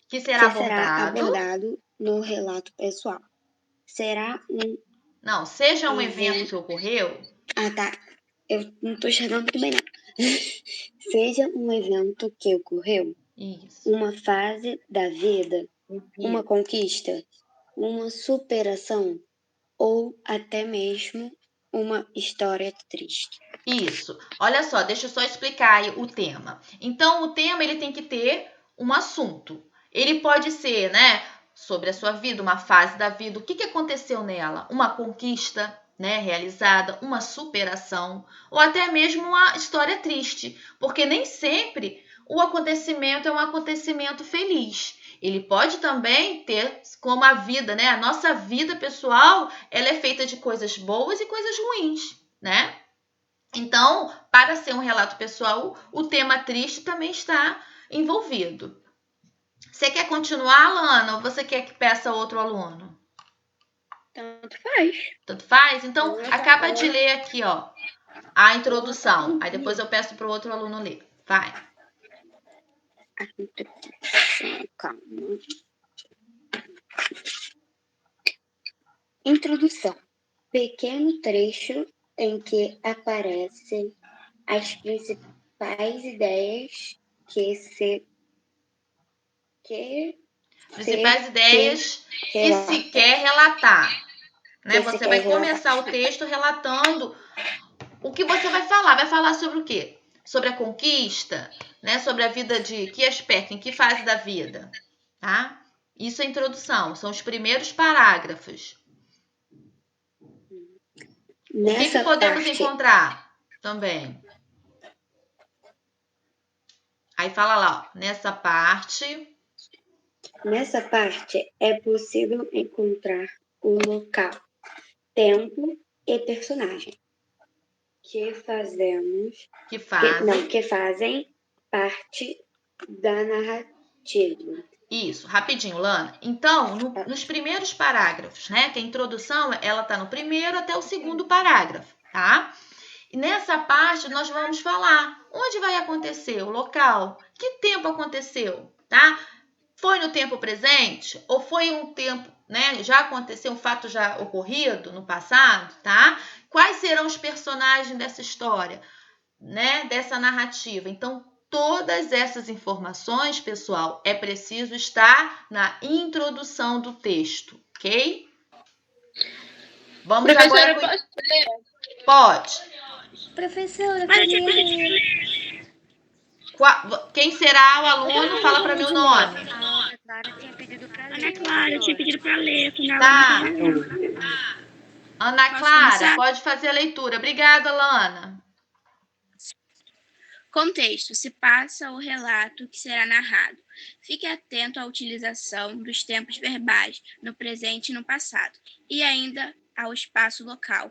Que será abordado no relato pessoal. Será um... Não, seja um evento que ocorreu. Tá. Eu não tô enxergando muito bem, não. Seja um evento que ocorreu. Isso. Uma fase da vida. Uma conquista. Uma superação. Ou até mesmo uma história triste. Isso. Olha só, deixa eu só explicar aí o tema. Então, o tema ele tem que ter um assunto. Ele pode ser, né, sobre a sua vida, uma fase da vida, o que aconteceu nela, uma conquista, né, realizada, uma superação, ou até mesmo uma história triste, porque nem sempre o acontecimento é um acontecimento feliz. Ele pode também ter como a vida, né, a nossa vida pessoal, ela é feita de coisas boas e coisas ruins, né? Então, para ser um relato pessoal, o tema triste também está envolvido. Você quer continuar, Lana, ou você quer que peça outro aluno? Tanto faz. Tanto faz? Então, acaba de ler aqui, ó, a introdução. Aí depois eu peço para o outro aluno ler. Vai. Calma. Introdução. Pequeno trecho em que aparecem as principais ideias que se quer relatar. Né? Você vai começar o texto relatando o que você vai falar. Vai falar sobre o quê? Sobre a conquista, né? Sobre a vida de que aspecto, em que fase da vida, tá? Isso é a introdução, são os primeiros parágrafos. O que podemos encontrar também? Aí fala lá, ó, nessa parte é possível encontrar o local, tempo e personagem que fazem parte da narrativa. Isso, rapidinho, Lana. Então, nos primeiros parágrafos, né? Que a introdução, ela tá no primeiro até o segundo parágrafo, tá? E nessa parte, nós vamos falar onde vai acontecer, o local, que tempo aconteceu, tá? Foi no tempo presente ou foi um tempo, né? Já aconteceu um fato já ocorrido no passado, tá? Quais serão os personagens dessa história, né? Dessa narrativa. Então, todas essas informações, pessoal, é preciso estar na introdução do texto, ok? Vamos Professora, agora. posso ler? Pode. Professora, quem será o aluno? Fala para mim o nome. A Ana Clara tinha pedido pra ler. Ana Clara tinha pedido para ler. Tá. Ana Clara, começar? pode fazer a leitura. Obrigada, Lana. Contexto. Se passa o relato que será narrado. Fique atento à utilização dos tempos verbais no presente e no passado. E ainda ao espaço local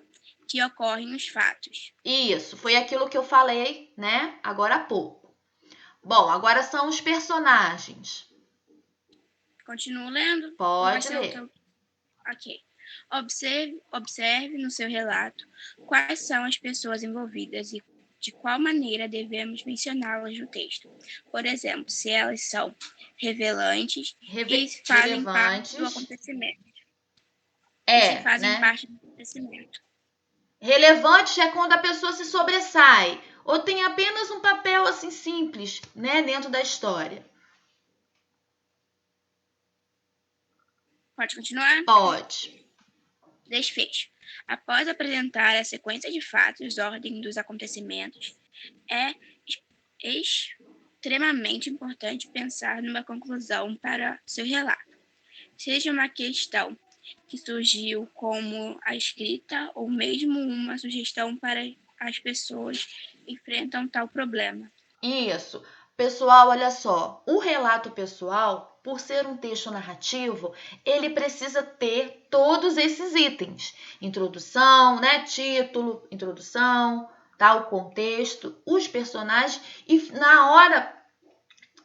que ocorrem os fatos. Isso, foi aquilo que eu falei, né? Agora há pouco. Bom, agora são os personagens. Continuo lendo? Pode ler. Ok. Observe no seu relato quais são as pessoas envolvidas e de qual maneira devemos mencioná-las no texto. Por exemplo, se elas são revelantes e fazem parte do acontecimento. Parte do acontecimento. Relevante é quando a pessoa se sobressai ou tem apenas um papel assim simples, né, dentro da história. Pode continuar? Pode. Desfecho. Após apresentar a sequência de fatos, ordem dos acontecimentos, é extremamente importante pensar numa conclusão para seu relato. Seja uma questão que surgiu como a escrita ou mesmo uma sugestão para as pessoas enfrentam tal problema. Isso. Pessoal, olha só, o relato pessoal, por ser um texto narrativo, ele precisa ter todos esses itens. Introdução, né? Título, introdução, tá? O contexto, os personagens. E na hora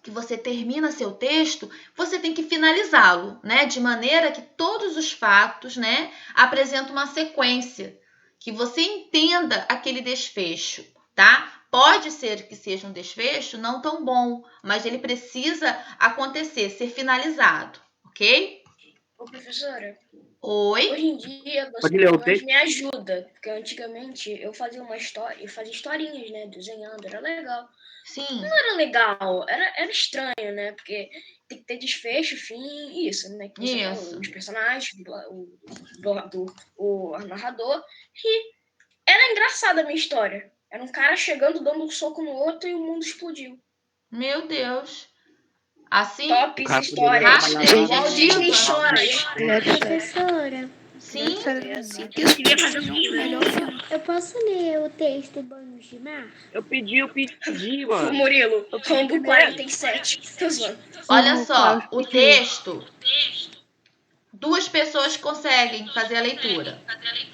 que você termina seu texto, você tem que finalizá-lo, né? De maneira que todos os fatos, né? Apresentam uma sequência, que você entenda aquele desfecho, tá? Pode ser que seja um desfecho não tão bom, mas ele precisa acontecer, ser finalizado, ok? Ô, professora. Oi? Hoje em dia, você me ajuda, porque antigamente eu fazia historinhas, né, desenhando, era legal. Sim. Não era legal, era estranho, né, porque tem que ter desfecho, fim e isso, né, que você fala, os personagens, o narrador, e era engraçada a minha história. Era um cara chegando, dando um soco no outro e o mundo explodiu. Meu Deus. Assim? Top essa história. Walt Disney chora. Professora. Sim? Eu posso ler o texto Banhos de Mar? Eu pedi, mano. Murilo, Rambo 47. Tô zoando. Olha só, o texto... 2 pessoas conseguem fazer a leitura.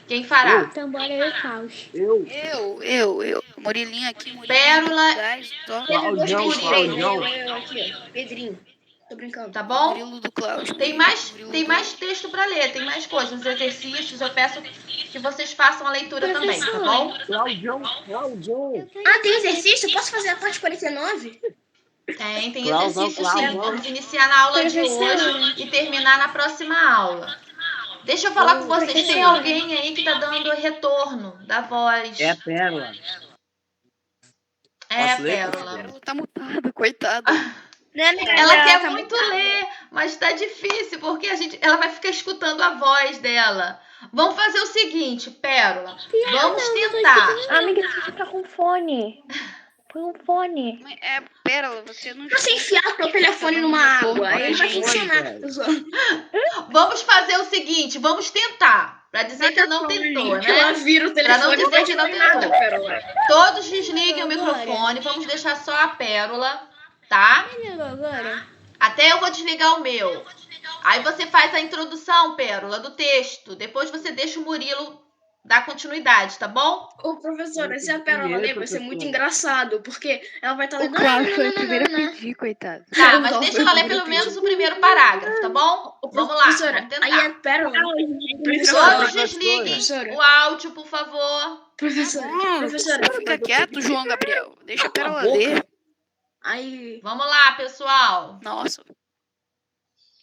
Quem fará? Então bora eu e o Caos. Eu. Murilinho aqui. Pérola. Claudião. Eu aqui, ó. Pedrinho. Tô brincando. Tá bom? Murilo do Cláudio. Tem mais texto para ler, tem mais coisas. Os exercícios, eu peço que vocês façam a leitura também, tá bom? Claudião. Ah, tem exercício? Eu posso fazer a parte 49? Tem exercício sim. Vamos iniciar na aula de hoje e terminar na próxima aula. Deixa eu falar com vocês. Tem alguém aí que tá dando retorno da voz. É a Pérola. É a Pérola. Ela tá mutada, coitada. Ela quer muito ler, mas tá difícil, porque ela vai ficar escutando a voz dela. Vamos fazer o seguinte, Pérola. Vamos tentar. Amiga, você fica com fone. Põe um fone. Pérola, você não... Você enfiar o teu telefone numa água, aí ele vai funcionar. Vamos fazer o seguinte, vamos tentar. Pra dizer que não tentou, né? Ela vira o telefone, pra não dizer que não tentou. Pérola. Todos desliguem o microfone, vamos deixar só a Pérola, tá? Agora. Até eu vou desligar o meu. Aí você faz a introdução, Pérola, do texto. Depois você deixa o Murilo dar continuidade, tá bom? Ô, professora, se a Pérola Primeiro, ler, vai ser muito professora. engraçado, porque ela vai estar O lendo. Klaus foi o primeiro a pedir, coitado. Tá, mas Não, deixa foi ela o ler primeiro pelo menos pedido. o primeiro parágrafo, tá bom? Ô, Vamos lá, professora, vamos aí a tentar. Pérola. Todos Professora, desliguem o áudio, por favor. professora, professora, Fica quieto, João Gabriel. Deixa a cala a Pérola boca. ler. Aí, Vamos lá, pessoal, Nossa.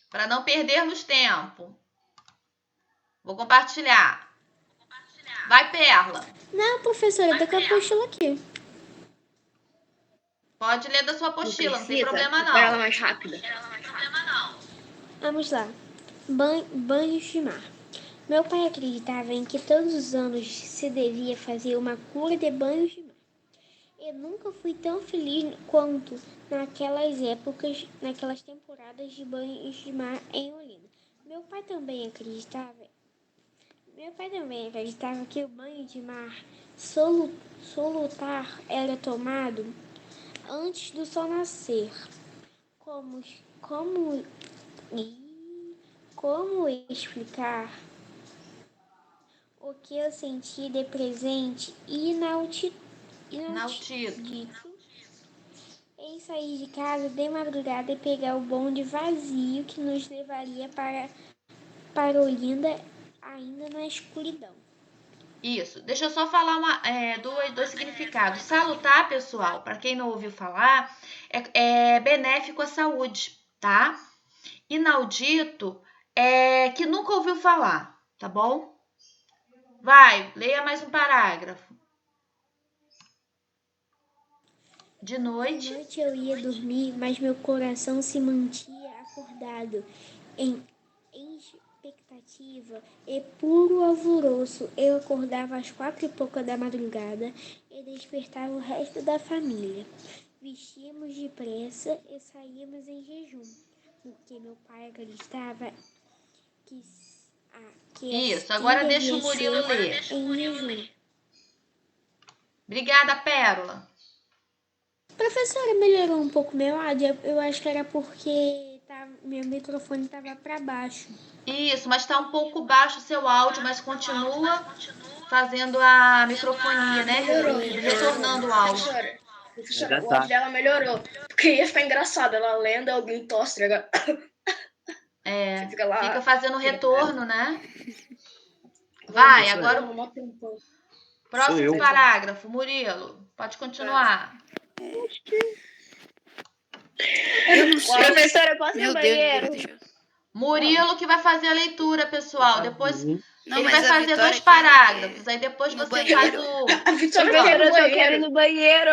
para não perdermos tempo. Vou compartilhar. Vai, Perla. Não, professora, tá com a apostila aqui. Pode ler da sua apostila, não tem problema Pérola não. mais rápida. Vamos lá. Banhos de mar. Meu pai acreditava em que todos os anos se devia fazer uma cura de banhos de mar. Eu nunca fui tão feliz quanto naquelas épocas, naquelas temporadas de banhos de mar em Olinda. Meu pai também acreditava que o banho de mar solutar era tomado antes do sol nascer. Como explicar o que eu senti de presente inaudito em sair de casa de madrugada e pegar o bonde vazio que nos levaria para Olinda ainda na escuridão. Isso. Deixa eu só falar dois significados. Salutar, pessoal, para quem não ouviu falar, é benéfico à saúde, tá? Inaudito é que nunca ouviu falar, tá bom? Vai, leia mais um parágrafo. De noite. De noite eu ia dormir, mas meu coração se mantinha acordado em expectativa e puro alvoroço. Eu acordava às 4:30 da madrugada e despertava o resto da família. Vestíamos depressa e saímos em jejum, porque meu pai acreditava que Isso, agora deixa o Murilo ler. em jejum. Obrigada, Pérola. Professora, melhorou um pouco meu áudio? Eu acho que era porque meu microfone estava para baixo. Isso, mas está um pouco baixo o seu áudio, mas continua fazendo a microfonia, né? Retornando o áudio. Professora, o áudio dela melhorou. Porque ia ficar engraçado, ela lendo, alguém tosse, né? Fica fazendo retorno, né? Vai, agora próximo parágrafo, Murilo. Pode continuar. Eu não sei. Professora, eu posso ir Meu no Deus, banheiro? Murilo que vai fazer a leitura, pessoal. Depois Não, ele mas vai a fazer Vitória 2 quer parágrafos. Aí depois no você faz banheiro. o. Professora, eu quero ir no banheiro.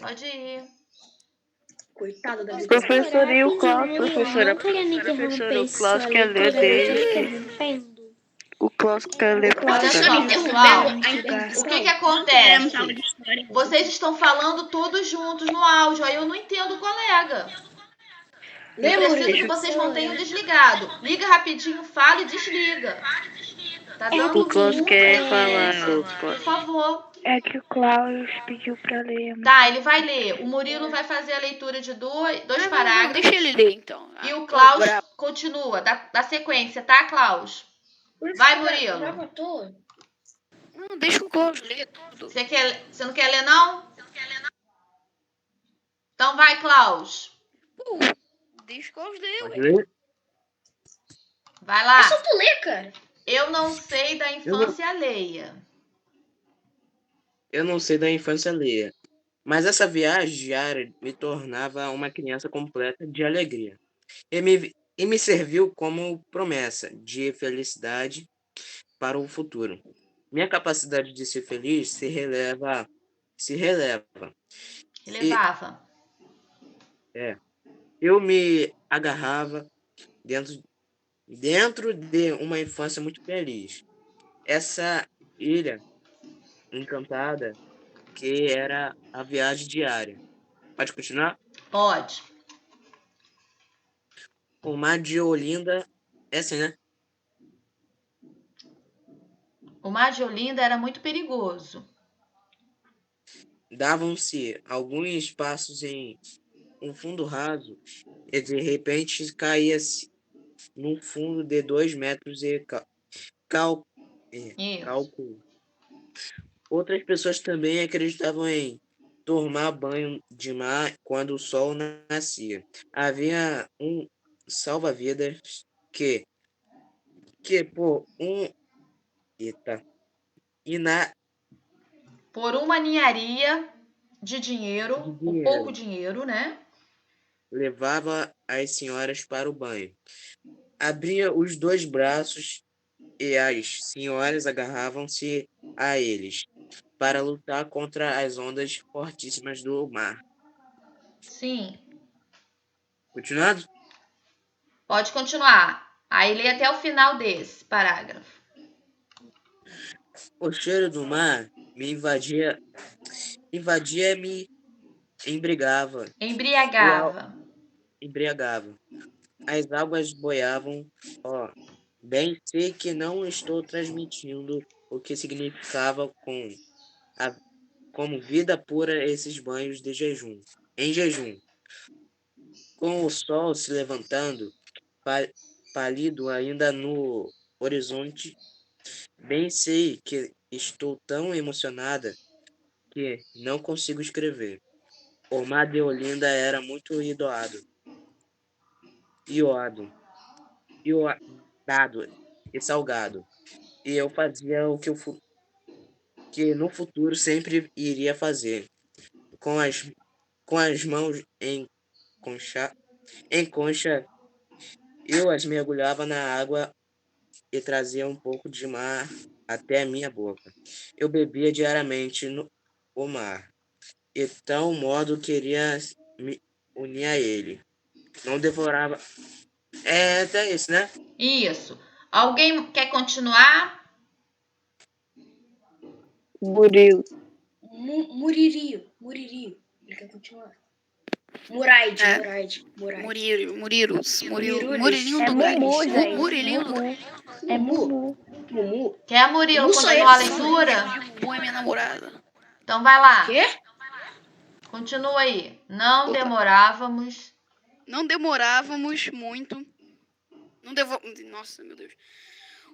Pode ir. Coitada da Professora, e o Klaus, Não querendo interromper o Klaus quer ler leitura, desde o Klaus quer ler Olha só, pessoal, o que acontece? Vocês estão falando todos juntos no áudio, aí eu não entendo o colega. Eu preciso que vocês mantenham desligado. Liga rapidinho, fala e desliga. Tá dando O Klaus muito quer silêncio. falar. Por favor. É que o Klaus pediu pra ler. Tá, ele vai ler. O Murilo vai fazer a leitura de dois parágrafos. Deixa ele ler, então. E o Klaus continua. Dá sequência, tá, Klaus? Vai, Murilo. Não, deixa o Klaus ler tudo. Você não quer ler, não? Então vai, Klaus. Deixa o Klaus ler, Pode ler? Vai lá. É só tu ler, cara. Eu não sei da infância alheia. Eu não sei da infância alheia, mas essa viagem diária me tornava uma criança completa de alegria. E me serviu como promessa de felicidade para o futuro. Minha capacidade de ser feliz se releva. Relevava. Eu me agarrava dentro de uma infância muito feliz. Essa ilha encantada que era a viagem diária. Pode continuar? Pode. O mar de Olinda é assim, né? O mar de Olinda era muito perigoso. Davam-se alguns passos em um fundo raso e de repente caía-se num fundo de 2 metros cálculo. Outras pessoas também acreditavam em tomar banho de mar quando o sol nascia. Havia um salva-vidas que por eita, Por uma ninharia de dinheiro, ou pouco dinheiro, né? levava as senhoras para o banho. Abria os 2 braços e as senhoras agarravam-se a eles para lutar contra as ondas fortíssimas do mar. Sim. Continuando? Pode continuar. Aí lê até o final desse parágrafo. O cheiro do mar me invadia, me embriagava. Embriagava. As águas boiavam. Bem sei que não estou transmitindo o que significava como vida pura esses banhos de jejum. Em jejum, com o sol se levantando, pálido ainda no horizonte, bem sei que estou tão emocionada que não consigo escrever. O mar de Olinda era muito ioado e salgado, e eu fazia o que no futuro sempre iria fazer, com as mãos em concha, eu as mergulhava na água e trazia um pouco de mar até a minha boca. Eu bebia diariamente o mar, e tal modo queria me unir a ele. Não devorava. É até isso, né? Isso. Alguém quer continuar? Murilo. Muririo. Ele quer continuar. Muraide. Murilinho do Gás. Murilinho do Gás. É Mumu. Quer, Murilo, continuar a leitura? Mumu é minha namorada. Então vai lá. Quê? Continua aí. Não demorávamos muito. Nossa, meu Deus.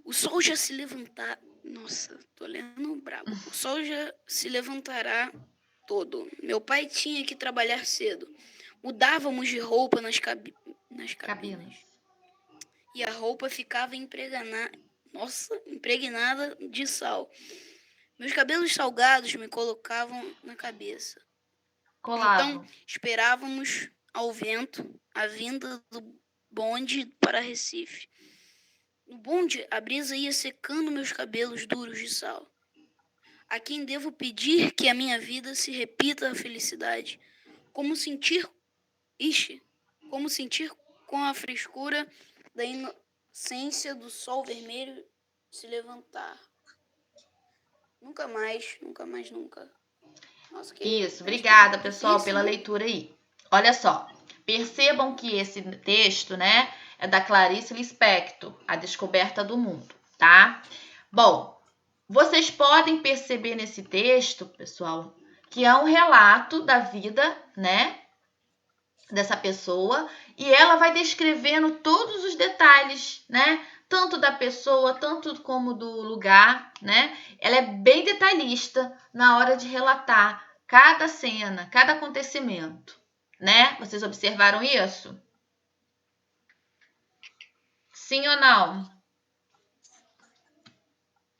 O sol já se levantar. Nossa, tô lendo brabo. O sol já se levantará todo. Meu pai tinha que trabalhar cedo. Mudávamos de roupa nas cabinas. E a roupa ficava impregnada de sal. Meus cabelos salgados me colocavam na cabeça. Então, esperávamos ao vento a vinda do bonde para Recife. No bonde, a brisa ia secando meus cabelos duros de sal. A quem devo pedir que a minha vida se repita a felicidade? Como sentir com a frescura da inocência do sol vermelho se levantar. Nunca mais. Nossa, Isso, obrigada, pessoal, pela leitura aí. Olha só, percebam que esse texto, né, é da Clarice Lispector, A Descoberta do Mundo, tá? Bom, vocês podem perceber nesse texto, pessoal, que é um relato da vida, né, dessa pessoa, e ela vai descrevendo todos os detalhes, né, tanto da pessoa, tanto como do lugar, né? Ela é bem detalhista na hora de relatar cada cena, cada acontecimento, né? Vocês observaram isso? Sim ou não?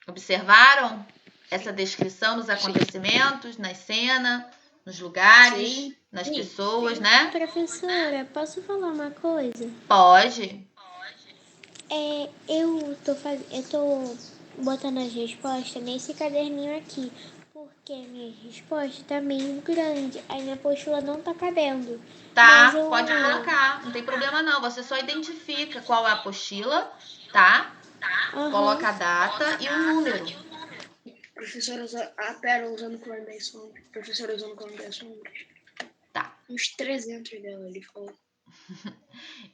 Observaram essa descrição dos acontecimentos, nas cenas, nos lugares, nas pessoas, né? Professora, posso falar uma coisa? Pode. Eu tô botando as respostas nesse caderninho aqui, porque a minha resposta tá meio grande, aí minha apostila não tá cabendo. Tá, pode colocar, não tem problema não, você só identifica qual é a apostila, tá? Coloca a data e o número. Professora Pérola usando cor das sombras. Professora usando cor das sombras. Tá. Uns 300 dela, ele falou.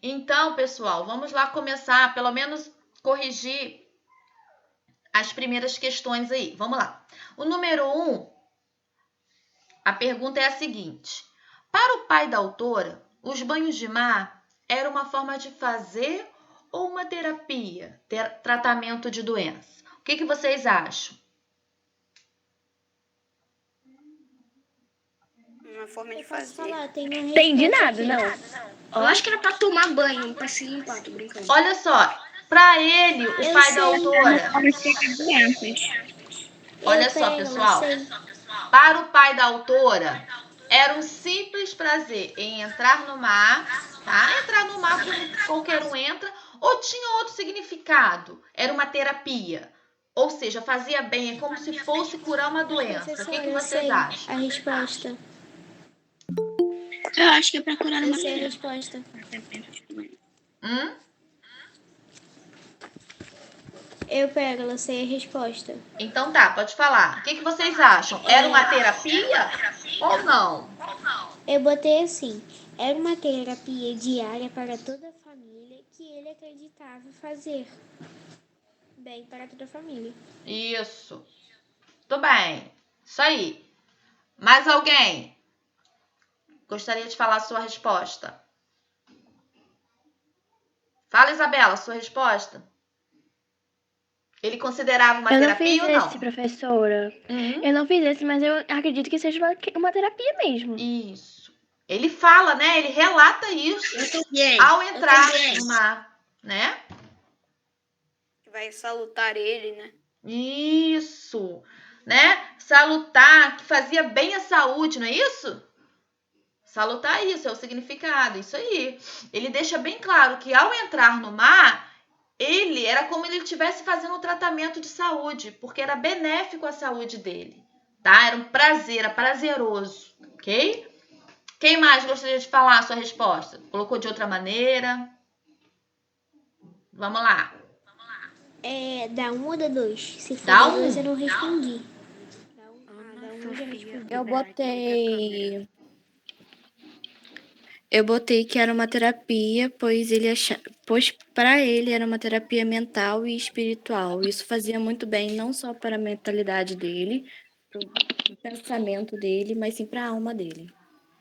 Então, pessoal, vamos lá começar, pelo menos corrigir as primeiras questões aí. Vamos lá. O número 1, a pergunta é a seguinte. Para o pai da autora, os banhos de mar era uma forma de fazer ou uma terapia? Tratamento de doença. O que vocês acham? Uma forma de Eu posso fazer. falar, tem uma Entendi resposta nada, aqui. não. Eu acho que era pra tomar banho, pra se limpar, tô brincando. Olha só, para ele, o Eu pai da sei. autora... Forma de tratar doenças. Olha Eu só, pego, pessoal. eu sei. Para o pai da autora, era um simples prazer em entrar no mar, tá? Entrar no mar como qualquer um entra, ou tinha outro significado? Era uma terapia. Ou seja, fazia bem, é como se fosse curar uma doença. O Professora, que eu vocês sei acham? a resposta. Eu acho que é pra curar Eu uma sei a doença. resposta. Eu pego, eu sei a resposta. Então tá, pode falar. O que vocês acham? Era uma terapia ou não? Eu botei assim. Era uma terapia diária para toda a família que ele acreditava fazer bem para toda a família. Isso. Tudo bem. Isso aí. Mais alguém? Gostaria de falar a sua resposta. Fala, Isabela, a sua resposta. Ele considerava uma terapia ou não? Eu não fiz esse, professora. Eu não fiz esse, mas eu acredito que seja uma terapia mesmo. Isso. Ele fala, né? Ele relata isso ao entrar no mar, né? Vai salutar ele, né? Isso. Né? Salutar, que fazia bem à saúde, não é isso? Salutar, isso é o significado, isso aí. Ele deixa bem claro que ao entrar no mar, ele era como ele estivesse fazendo um tratamento de saúde, porque era benéfico à saúde dele, tá? Era um prazer, era prazeroso, ok? Quem mais gostaria de falar a sua resposta? Colocou de outra maneira? Vamos lá. Dá 1 ou dá 2? Se for Dá dá 1. 2, eu não respondi. Dá 1 eu já respondi. Eu botei que era uma terapia, pois para ele era uma terapia mental e espiritual. Isso fazia muito bem, não só para a mentalidade dele, para o pensamento dele, mas sim para a alma dele.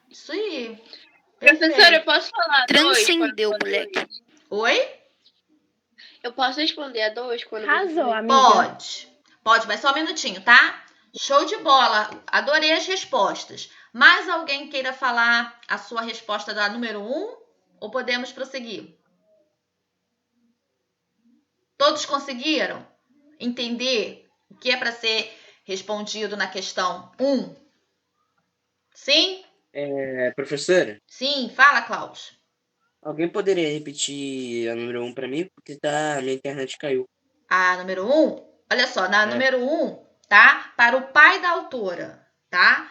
Isso aí. Professora, eu posso falar Transcendeu, dois? moleque. Oi? Eu posso responder a 2 quando Arrasou, você... amiga. Pode, mas só um minutinho, tá? Show de bola. Adorei as respostas. Mais alguém queira falar a sua resposta da número 1? Ou podemos prosseguir? Todos conseguiram entender o que é para ser respondido na questão 1? Sim? Professora, Sim, fala, Klaus. alguém poderia repetir a número 1 para mim? Porque minha internet caiu. A número 1, olha só, na número 1, tá? Para o pai da autora, tá?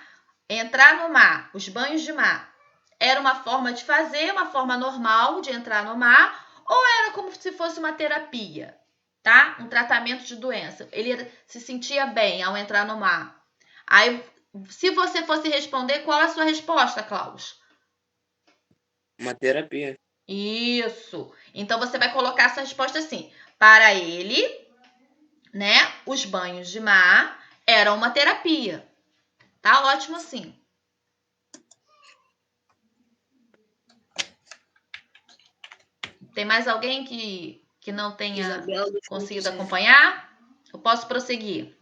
Entrar no mar, os banhos de mar, era uma forma de fazer, uma forma normal de entrar no mar, ou era como se fosse uma terapia, tá? Um tratamento de doença. Ele se sentia bem ao entrar no mar. Aí, se você fosse responder, qual é a sua resposta, Klaus? Uma terapia. Isso. Então, você vai colocar essa resposta assim. Para ele, né, os banhos de mar eram uma terapia. Tá ótimo assim. Tem mais alguém que não tenha conseguido acompanhar? Eu posso prosseguir?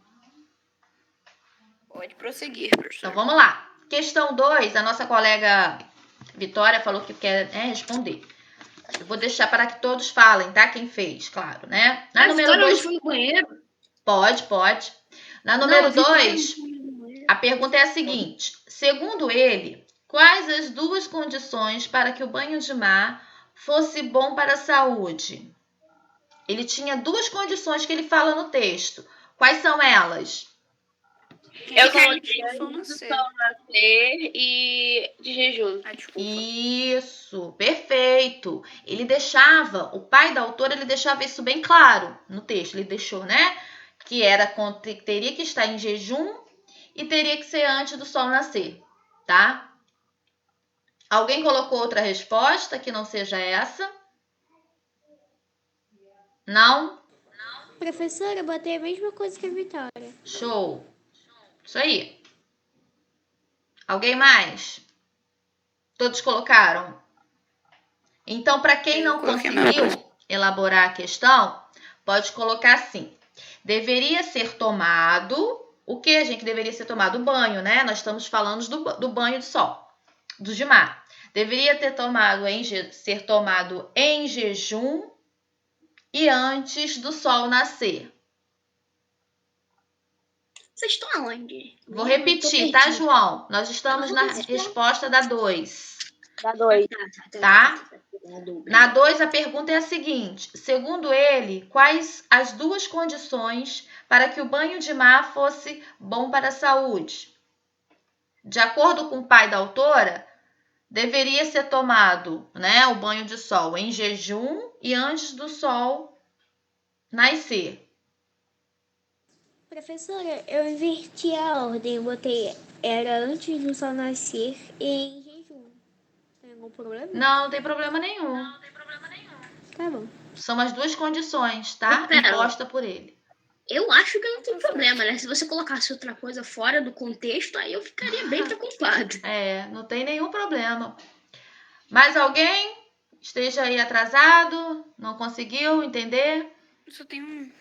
Pode prosseguir, professor. Então, vamos lá. Questão 2, a nossa colega Vitória falou que quer responder. Eu vou deixar para que todos falem, tá? Quem fez, claro, né? Na número 2... no banheiro? Pode. Na número 2, a pergunta é a seguinte. Segundo ele, quais as 2 condições para que o banho de mar fosse bom para a saúde? Ele tinha 2 condições que ele fala no texto. Quais são elas? Eu coloquei antes do sol nascer e de jejum. Isso, perfeito. Ele deixava, o pai da autora, ele deixava isso bem claro no texto. Ele deixou, né? Que teria que estar em jejum e teria que ser antes do sol nascer, tá? Alguém colocou outra resposta que não seja essa? Não? Professora, eu botei a mesma coisa que a Vitória. Show. Isso aí. Alguém mais? Todos colocaram? Então, para quem não conseguiu, elaborar a questão, pode colocar assim. Deveria ser tomado... O que, gente, deveria ser tomado? O banho, né? Nós estamos falando do banho de sol, de mar. Deveria ser tomado em jejum e antes do sol nascer. Vocês estão aonde? Vou repetir, tá, João? Nós estamos na resposta da 2. Da 2. Tá? Na 2, a pergunta é a seguinte. Segundo ele, quais as 2 condições para que o banho de mar fosse bom para a saúde? De acordo com o pai da autora, deveria ser tomado, né, o banho de sol em jejum e antes do sol nascer. Professora, eu inverti a ordem. Eu botei era antes do sol nascer e em jejum. Tem algum problema? Não, não tem problema nenhum. Tá bom. São as 2 condições, tá? Imposta por ele. Eu acho que não tem problema, né? Se você colocasse outra coisa fora do contexto, aí eu ficaria bem preocupado. Não tem nenhum problema. Mais alguém esteja aí atrasado, não conseguiu entender? Só tem um.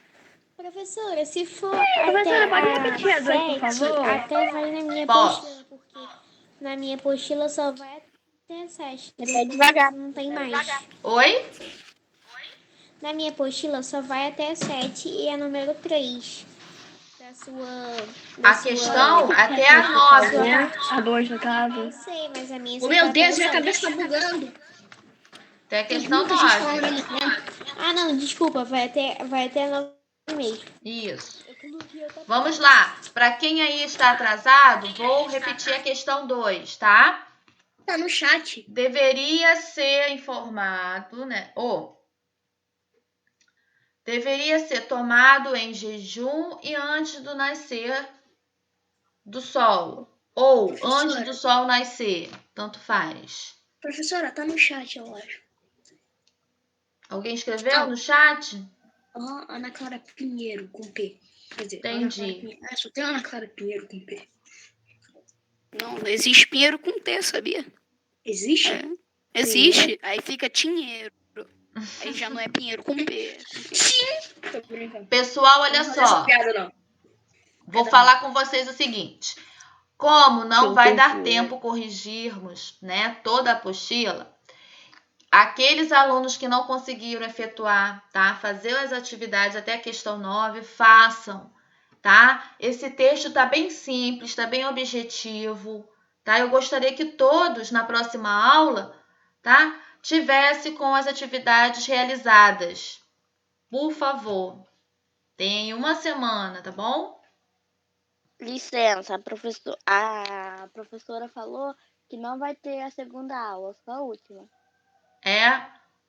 Professora, se for Professora, até pode repetir a 2, por favor? até vai na minha Posso. apostila, porque na minha apostila só vai até 7. Vai devagar. Não tem mais. Oi? Na minha apostila só vai até 7 e é número 3. A questão até a 9. A 2, no caso. Eu sei, mas a minha... Oh, meu Deus, minha cabeça tá bugando. Até a questão 9. Ah, não, desculpa, vai até a 9 mesmo. Isso. Vamos lá. Para quem aí está atrasado, vou repetir a questão 2, tá? Tá no chat. Deveria ser informado, né? Deveria ser tomado em jejum e antes do nascer do sol. Ou antes do sol nascer. Tanto faz. Professora, tá no chat, eu acho. Alguém escreveu no chat? Ana Clara Pinheiro, com P. Quer dizer, entendi. Só tem Ana Clara Pinheiro com P. Não existe Pinheiro com T, sabia? Existe? Existe. Aí fica Tinheiro. Aí já não é Pinheiro com P. Tô brincando. Pessoal, olha só. Vou falar com vocês o seguinte. Como não vai dar tempo corrigirmos, né, toda a apostila, aqueles alunos que não conseguiram efetuar, tá, fazer as atividades até a questão 9, façam, tá? Esse texto tá bem simples, tá bem objetivo, tá? Eu gostaria que todos na próxima aula, tá, tivesse com as atividades realizadas. Por favor, tem uma semana, tá bom? Licença, a professora falou que não vai ter a segunda aula, só a última.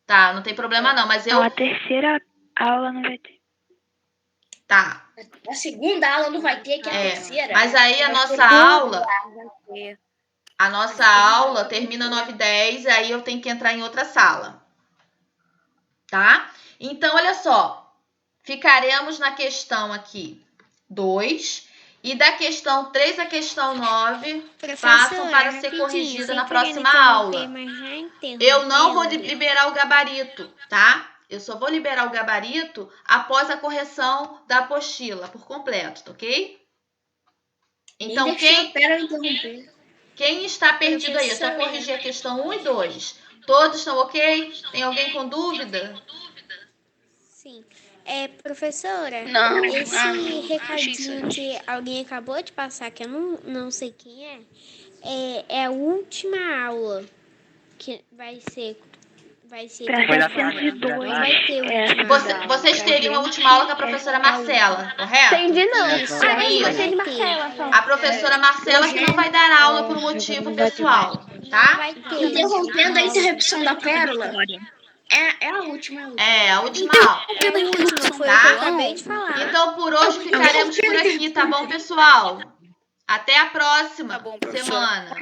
Tá, não tem problema não, mas eu... A terceira aula não vai ter. Tá. A segunda aula não vai ter, que é a terceira. Mas aí a nossa aula termina 9h10, aí eu tenho que entrar em outra sala. Tá? Então, olha só. Ficaremos na questão aqui 2. E da questão 3 à questão 9, façam para ser corrigida na próxima aula. Eu não vou liberar o gabarito, tá? Eu só vou liberar o gabarito após a correção da apostila por completo, ok? Então, quem está perdido aí? É só corrigir a questão 1 e 2. Todos estão ok? Tem alguém com dúvida? Sim. Professora, Não, esse recadinho que alguém acabou de passar, que eu não sei quem é a última aula que vai ser Vai ter Vocês teriam a última aula com a professora Marcela, correto? Entendi, não. Isso. Marcela, A professora Marcela que não vai dar aula por um motivo pessoal, tá? Interrompendo a interrupção da Pérola. É a última. A última aula. Foi o que eu acabei de falar. Então, por hoje ficaremos por aqui, tá bom, pessoal? Até a próxima semana.